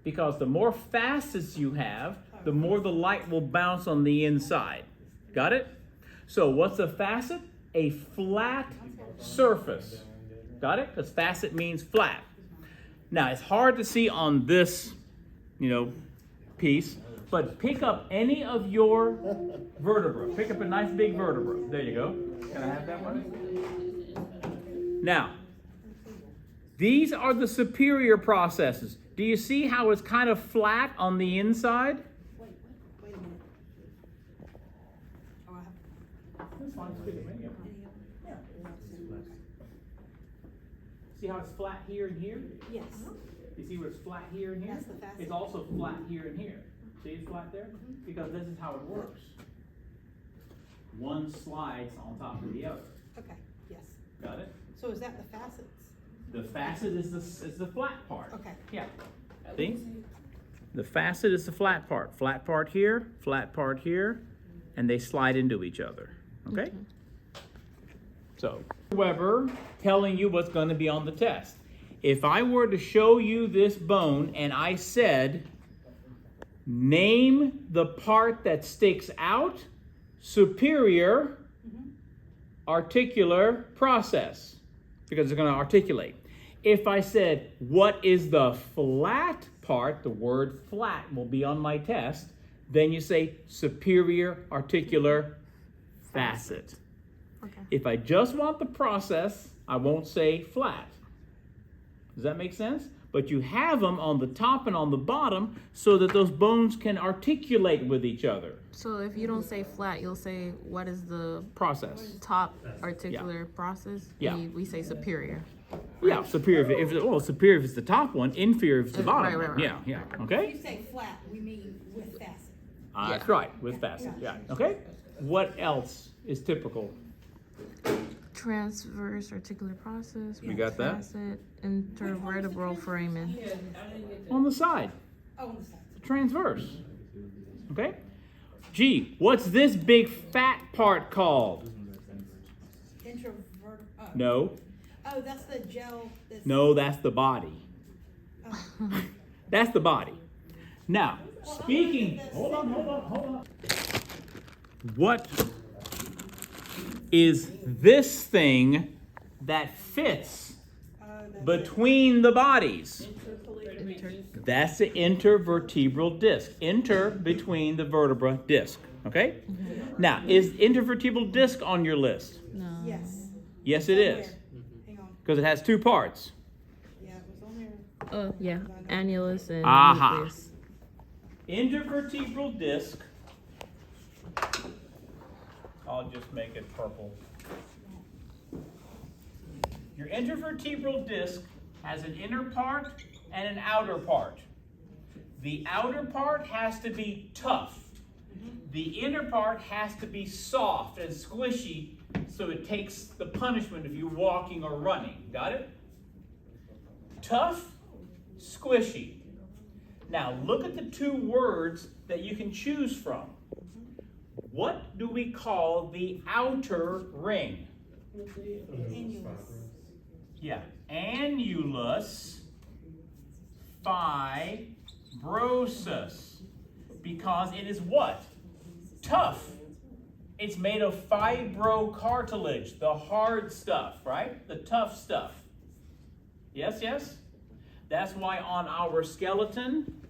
[SPEAKER 1] because the more facets you have, the more the light will bounce on the inside. Got it? So what's a facet? A flat surface. Got it? Because facet means flat. Now, it's hard to see on this, piece, but pick up any of your vertebra. Pick up a nice big vertebra. There you go. Can I have that one? Now, these are the superior processes. Do you see how it's kind of flat on the inside?
[SPEAKER 3] Wait a minute. Oh, I have.
[SPEAKER 1] That's fine. See how it's flat here and here?
[SPEAKER 3] Yes.
[SPEAKER 1] You see where it's flat here and here?
[SPEAKER 3] That's the facet.
[SPEAKER 1] It's also flat here and here. See it's flat there? Because this is how it works. One slides on top of the other.
[SPEAKER 3] Okay, yes.
[SPEAKER 1] Got it?
[SPEAKER 3] So is that the facets?
[SPEAKER 1] The facet is the flat part.
[SPEAKER 3] Okay.
[SPEAKER 1] Yeah. See? The facet is the flat part. Flat part here, and they slide into each other. Okay? So, Weber telling you what's going to be on the test. If I were to show you this bone and I said, name the part that sticks out, superior articular process, because it's going to articulate. If I said, what is the flat part, the word flat will be on my test, then you say superior articular facet.
[SPEAKER 2] Okay.
[SPEAKER 1] If I just want the process, I won't say flat. Does that make sense? but you have them on the top and on the bottom so that those bones can articulate with each other.
[SPEAKER 2] So if you don't say flat, you'll say what is the
[SPEAKER 1] Process.
[SPEAKER 2] top articular process?
[SPEAKER 1] Yeah.
[SPEAKER 2] We say superior.
[SPEAKER 1] Yeah, superior superior if it's the top one, inferior if it's the bottom
[SPEAKER 2] Right,
[SPEAKER 1] one.
[SPEAKER 2] right, right.
[SPEAKER 1] Yeah,
[SPEAKER 3] If
[SPEAKER 1] okay?
[SPEAKER 3] you say flat, we mean with facet.
[SPEAKER 1] That's right, with facet, yeah, okay? What else is typical?
[SPEAKER 2] Transverse articular process.
[SPEAKER 1] You got that?
[SPEAKER 2] Facet, intervertebral framing.
[SPEAKER 1] On the side,
[SPEAKER 3] Oh, on the side.
[SPEAKER 1] transverse, okay? Gee, what's this big fat part called? No,
[SPEAKER 3] Oh, that's the gel. That's,
[SPEAKER 1] no, that's the body. That's the body. Now, speaking, hold on. What is this thing that fits between the bodies? That's the intervertebral disc. Inter between the vertebra disc. Okay? Now, is intervertebral disc on your list?
[SPEAKER 2] No.
[SPEAKER 3] yes.
[SPEAKER 1] Yes, it is.
[SPEAKER 3] Hang on.
[SPEAKER 1] Because it has two parts.
[SPEAKER 3] Yeah, it was on there.
[SPEAKER 2] Oh, yeah. Annulus and
[SPEAKER 1] Aha.
[SPEAKER 2] nucleus.
[SPEAKER 1] Intervertebral disc. I'll just make it purple. Your intervertebral disc has an inner part and an outer part. The outer part has to be tough. The inner part has to be soft and squishy so it takes the punishment of you walking or running. Got it? Tough, squishy. Now look at the two words that you can choose from. What do we call the outer ring?
[SPEAKER 3] Annulus.
[SPEAKER 1] Yeah, annulus fibrosus. Because it is what? Tough. It's made of fibrocartilage, the hard stuff, right? The tough stuff. Yes, yes? That's why on our skeleton,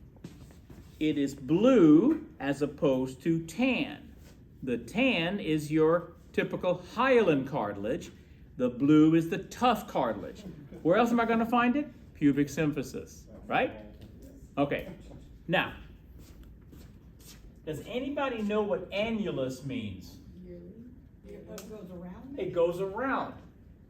[SPEAKER 1] it is blue as opposed to tan. The tan is your typical hyaline cartilage. The blue is the tough cartilage. Where else am I going to find it? Pubic symphysis, right? Okay. Now, does anybody know what annulus means?
[SPEAKER 3] It goes around.
[SPEAKER 1] It goes around.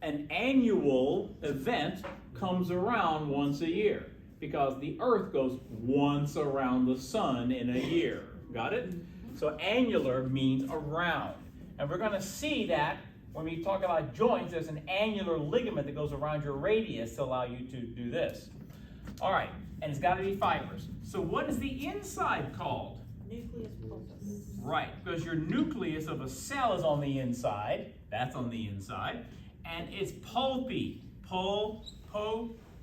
[SPEAKER 1] An annual event comes around once a year because the earth goes once around the sun in a year. Got it? So annular means around. And we're going to see that when we talk about joints, there's an annular ligament that goes around your radius to allow you to do this. All right, and it's got to be fibrous. So what is the inside called?
[SPEAKER 3] Nucleus pulpus.
[SPEAKER 1] Right, because your nucleus of a cell is on the inside. That's on the inside. And it's pulpy.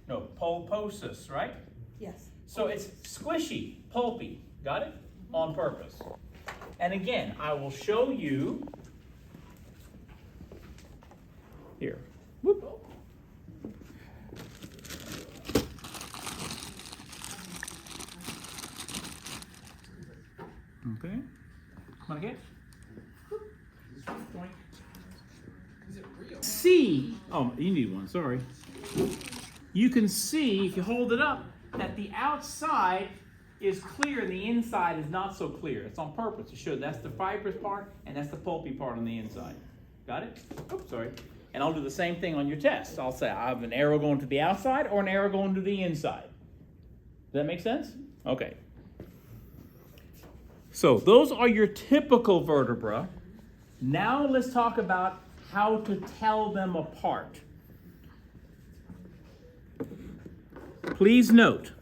[SPEAKER 1] Pulposus, right?
[SPEAKER 3] Yes.
[SPEAKER 1] So it's squishy, pulpy. Got it? On purpose. And again, I will show you here. Whoop. Okay. Come on again. See, oh, you need one, sorry. You can see, if you hold it up, that the outside is clear and the inside is not so clear. It's on purpose to show that's the fibrous part and that's the pulpy part on the inside. Got it? Oops, sorry. And I'll do the same thing on your test. I'll say I have an arrow going to the outside or an arrow going to the inside. Does that make sense? Okay. So those are your typical vertebra. Now let's talk about how to tell them apart. Please note,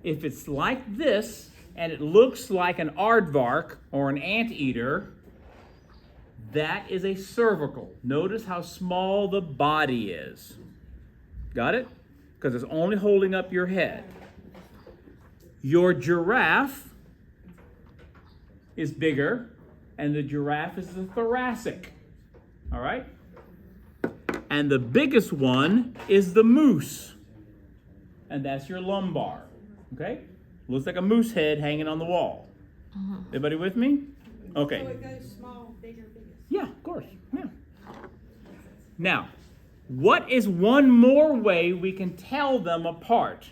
[SPEAKER 1] if it's like this and it looks like an aardvark or an anteater, that is a cervical. Notice how small the body is. Got it? Because it's only holding up your head. Your giraffe is bigger, and the giraffe is the thoracic. All right? And the biggest one is the moose, and that's your lumbar. Okay? Looks like a moose head hanging on the wall. Everybody with me? Okay.
[SPEAKER 3] So it goes small, bigger, biggest.
[SPEAKER 1] Yeah, of course. Yeah. Now, What is one more way we can tell them apart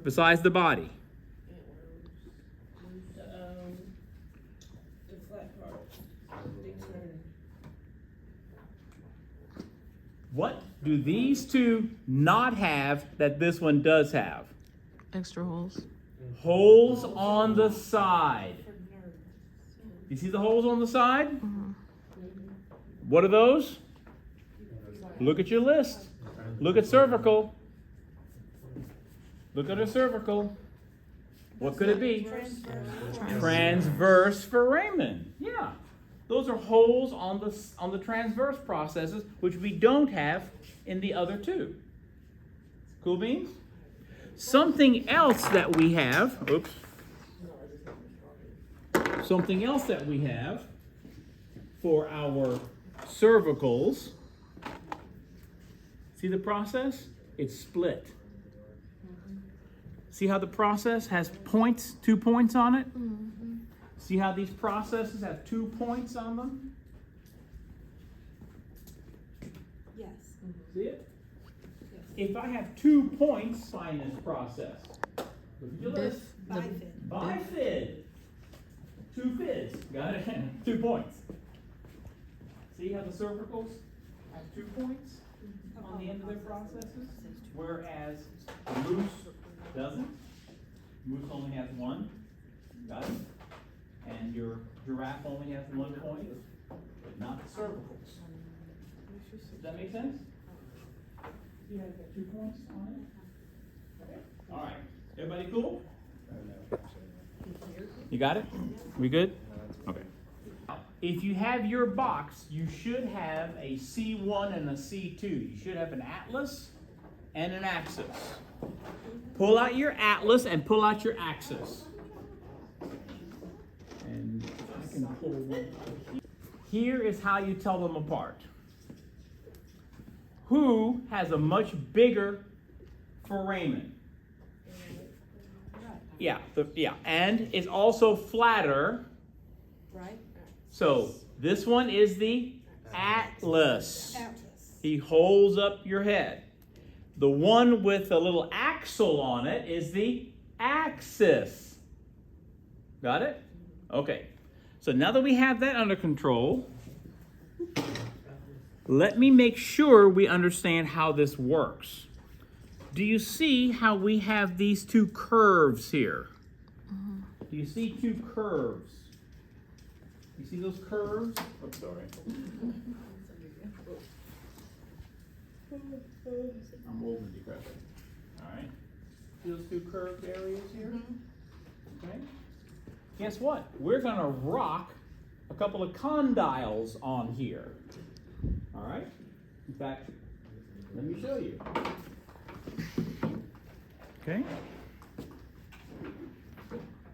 [SPEAKER 1] besides the body?
[SPEAKER 3] The flat part. Big turn.
[SPEAKER 1] What do these two not have that this one does have?
[SPEAKER 2] Extra holes.
[SPEAKER 1] Holes on the side. You see the holes on the side? What are those? Look at your list. Look at cervical. Look at a cervical. What could it be? Transverse foramen. Yeah. Those are holes on the transverse processes, which we don't have in the other two. Cool beans? Something else that we have, oops. Something else that we have for our cervicals. See the process? It's split. See how the process has points, 2 points on it? See how these processes have 2 points on them?
[SPEAKER 3] Yes.
[SPEAKER 1] See it? If I have 2 points on this process, look at your list.
[SPEAKER 3] Bifid.
[SPEAKER 1] Bifid. 2 fids. Got it? 2 points. See how the cervicals have 2 points on the end of their processes? Whereas the moose doesn't. Moose only has 1. Got it? And your giraffe only has 1 point, but not the cervicals. Does that make sense? You have 2 points on it? Okay. All right. Everybody cool? You got it? We good? Okay. If you have your box, you should have a C1 and a C2. You should have an atlas and an axis. Pull out your atlas and pull out your axis. And I can pull one. Here is how you tell them apart. Who has a much bigger foramen? Yeah, and is also flatter.
[SPEAKER 3] Right?
[SPEAKER 1] So this one is the atlas.
[SPEAKER 3] Atlas.
[SPEAKER 1] He holds up your head. The one with a little axle on it is the axis. Got it? Okay. So now that we have that under control, let me make sure we understand how this works. Do you see how we have these 2 curves here? Do you see 2 curves? You see those curves? Oh, sorry. I'm old and decrepit. All right. See those 2 curved areas here? Okay. Guess what? We're going to rock a couple of condyles on here. All right? In fact, let me show you. Okay?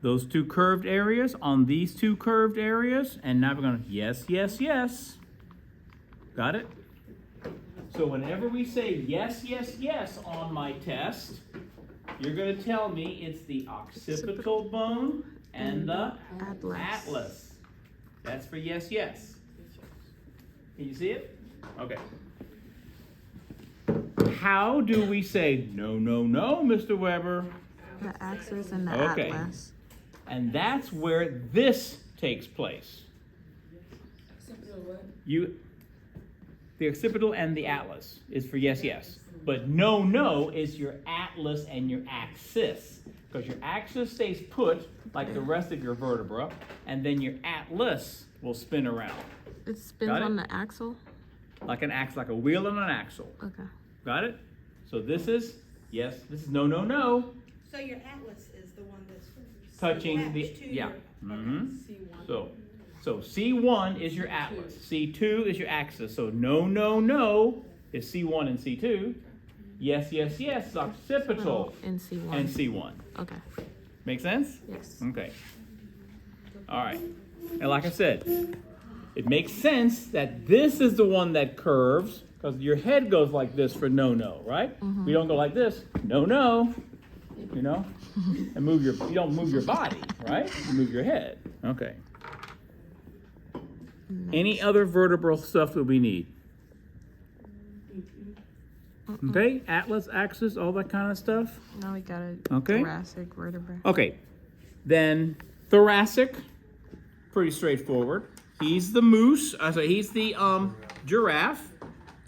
[SPEAKER 1] Those 2 curved areas on these 2 curved areas, and now we're going to yes, yes, yes. Got it? So whenever we say yes, yes, yes on my test, you're going to tell me it's the occipital bone and the atlas. That's for yes, yes. Can you see it? Okay. How do we say no, no, no, Mr. Weber?
[SPEAKER 2] The axis and the
[SPEAKER 1] Okay.
[SPEAKER 2] atlas.
[SPEAKER 1] And that's where this takes place. The occipital and the atlas is for yes, yes. But no, no is your atlas and your axis. Because your axis stays put like the rest of your vertebra, and then your atlas will spin around.
[SPEAKER 2] It spins
[SPEAKER 1] Got it?
[SPEAKER 2] on the axle?
[SPEAKER 1] Like an axle, like a wheel and an axle.
[SPEAKER 2] Okay.
[SPEAKER 1] Got it? So this is yes, this is no, no, no.
[SPEAKER 3] So your atlas is the one that's
[SPEAKER 1] Touching the,
[SPEAKER 3] attached to
[SPEAKER 1] yeah.
[SPEAKER 3] your-
[SPEAKER 1] Mm-hmm.
[SPEAKER 3] C1.
[SPEAKER 1] So C1 is your atlas. C2 is your axis. So no, no, no is C1 and C2. Yes, yes, yes is occipital
[SPEAKER 2] In C1.
[SPEAKER 1] and C1.
[SPEAKER 2] Okay.
[SPEAKER 1] Make sense?
[SPEAKER 2] Yes.
[SPEAKER 1] Okay. All right. And like I said, it makes sense that this is the one that curves because your head goes like this for no, no, right? We don't go like this, no, no, you know, and you don't move your body, right? You move your head. Okay. Any other vertebral stuff that we need? Okay, atlas, axis, all that kind of stuff.
[SPEAKER 2] Now we got a
[SPEAKER 1] Okay.
[SPEAKER 2] thoracic vertebra.
[SPEAKER 1] Okay, then thoracic, pretty straightforward. He's the moose, he's the giraffe,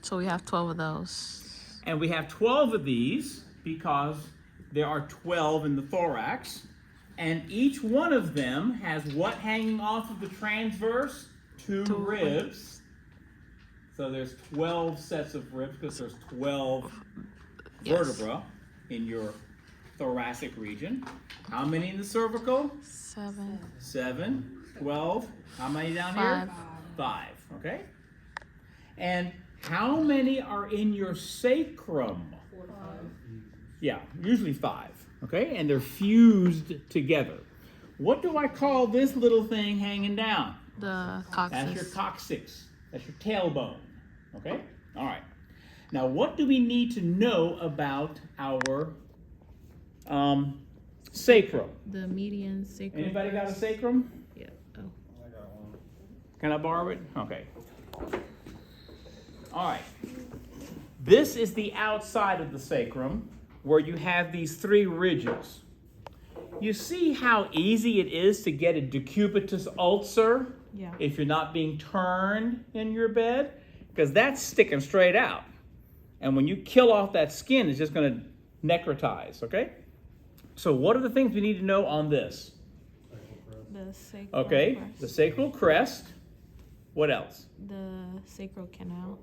[SPEAKER 2] So we have 12 of those.
[SPEAKER 1] and we have 12 of these because there are 12 in the thorax, and each one of them has what hanging off of the transverse? Two ribs. So there's 12 sets of ribs because there's 12 vertebra in your thoracic region. How many in the cervical?
[SPEAKER 2] 7.
[SPEAKER 1] 7, 12. How many down
[SPEAKER 2] Five.
[SPEAKER 1] here? 5. Okay. And how many are in your sacrum?
[SPEAKER 3] 4 to 5.
[SPEAKER 1] Yeah, usually 5. Okay, and they're fused together. What do I call this little thing hanging down?
[SPEAKER 2] The
[SPEAKER 1] That's your
[SPEAKER 2] coccyx.
[SPEAKER 1] coccyx. That's your tailbone. Okay? All right. Now, what do we need to know about our sacrum?
[SPEAKER 2] The median sacrum.
[SPEAKER 1] Anybody got a sacrum?
[SPEAKER 2] Yeah. Oh.
[SPEAKER 4] I got one.
[SPEAKER 1] Can I borrow it? Okay. All right. This is the outside of the sacrum where you have these 3 ridges. You see how easy it is to get a decubitus ulcer
[SPEAKER 2] Yeah.
[SPEAKER 1] if you're not being turned in your bed? Because that's sticking straight out. And when you kill off that skin, it's just going to necrotize, okay? So what are the things we need to know on this?
[SPEAKER 2] The sacral.
[SPEAKER 1] Okay,
[SPEAKER 2] crest.
[SPEAKER 1] the sacral crest. What else?
[SPEAKER 2] The sacral canal.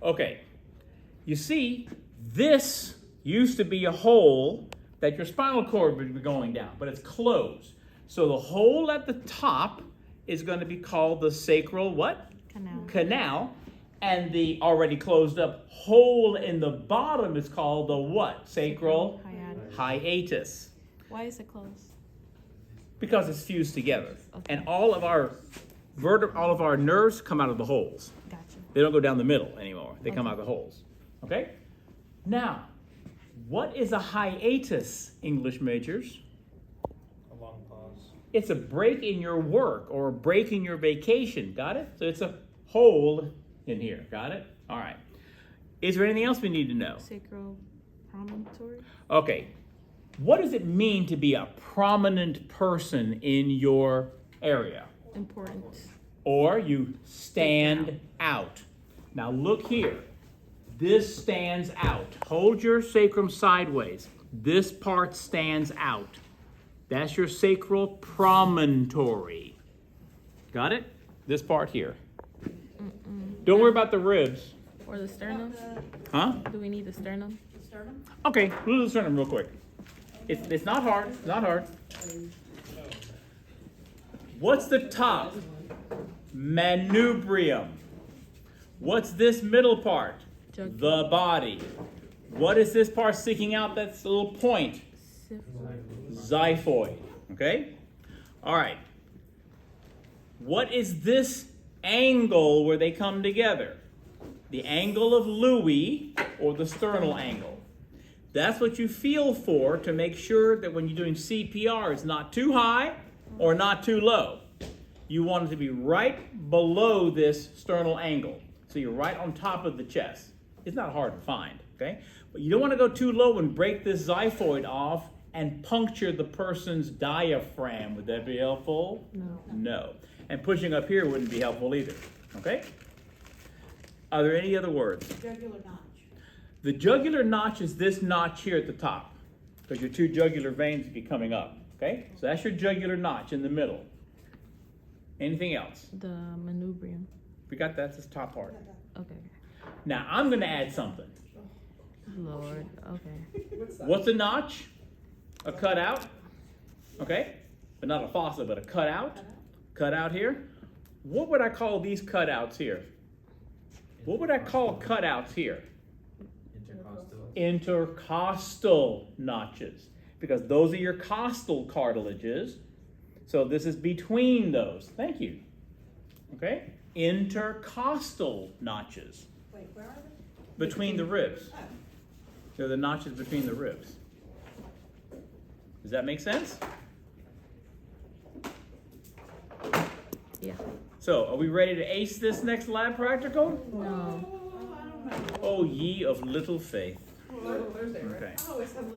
[SPEAKER 1] Okay, you see, this used to be a hole that your spinal cord would be going down, but it's closed. So the hole at the top is going to be called the sacral what?
[SPEAKER 2] Canal.
[SPEAKER 1] Canal. And the already closed up hole in the bottom is called the what? Sacral
[SPEAKER 2] Hiatus.
[SPEAKER 1] hiatus.
[SPEAKER 2] Why is it closed?
[SPEAKER 1] Because it's fused together.
[SPEAKER 2] Okay.
[SPEAKER 1] And all of our nerves come out of the holes.
[SPEAKER 2] Gotcha.
[SPEAKER 1] They don't go down the middle anymore. They come
[SPEAKER 2] Okay.
[SPEAKER 1] out of the holes. Okay? Now, what is a hiatus, English majors?
[SPEAKER 4] A long pause.
[SPEAKER 1] It's a break in your work or a break in your vacation. Got it? So it's a hole in here. Got it? All right. Is there anything else we need to know?
[SPEAKER 2] Sacral promontory.
[SPEAKER 1] Okay. What does it mean to be a prominent person in your area?
[SPEAKER 2] Important.
[SPEAKER 1] Or you stand out. Now look here. This stands out. Hold your sacrum sideways. This part stands out. That's your sacral promontory. Got it? This part here. Don't worry about the ribs.
[SPEAKER 2] Or the sternum.
[SPEAKER 1] Huh?
[SPEAKER 2] Do we need the sternum?
[SPEAKER 3] The sternum?
[SPEAKER 1] Okay, we'll do the sternum real quick. It's not hard. It's not hard. What's the top? Manubrium. What's this middle part?
[SPEAKER 2] Jugular.
[SPEAKER 1] The body. What is this part sticking out? That's a little point. Xiphoid. Okay? All right. What is this angle where they come together? The angle of Louis or the sternal angle. That's what you feel for to make sure that when you're doing CPR, it's not too high or not too low. You want it to be right below this sternal angle. So you're right on top of the chest. It's not hard to find, okay? But you don't want to go too low and break this xiphoid off and puncture the person's diaphragm. Would that be helpful?
[SPEAKER 2] No.
[SPEAKER 1] No. And pushing up here wouldn't be helpful either, okay? Are there any other words?
[SPEAKER 3] Jugular notch.
[SPEAKER 1] The jugular notch is this notch here at the top, because your 2 jugular veins would be coming up, okay? So that's your jugular notch in the middle. Anything else?
[SPEAKER 2] The manubrium.
[SPEAKER 1] We got that, that's the top part.
[SPEAKER 2] Okay.
[SPEAKER 1] Now, I'm going to add something.
[SPEAKER 2] Lord. Okay.
[SPEAKER 1] What's a notch? A cutout, okay? But not a fossa, but a cutout. Cutout here. What would I call these cutouts here? What would I call cutouts here? Intercostal notches, because those are your costal cartilages. So this is between those. Thank you. Okay? Intercostal notches.
[SPEAKER 3] Wait, where are they?
[SPEAKER 1] Between the ribs.
[SPEAKER 3] Oh.
[SPEAKER 1] They're the notches between the ribs. Does that make sense?
[SPEAKER 2] Yeah.
[SPEAKER 1] So, are we ready to ace this next lab practical?
[SPEAKER 2] No.
[SPEAKER 3] Oh, I don't know.
[SPEAKER 1] O ye of little faith.
[SPEAKER 3] Thursday, right?
[SPEAKER 1] Okay.
[SPEAKER 3] I always have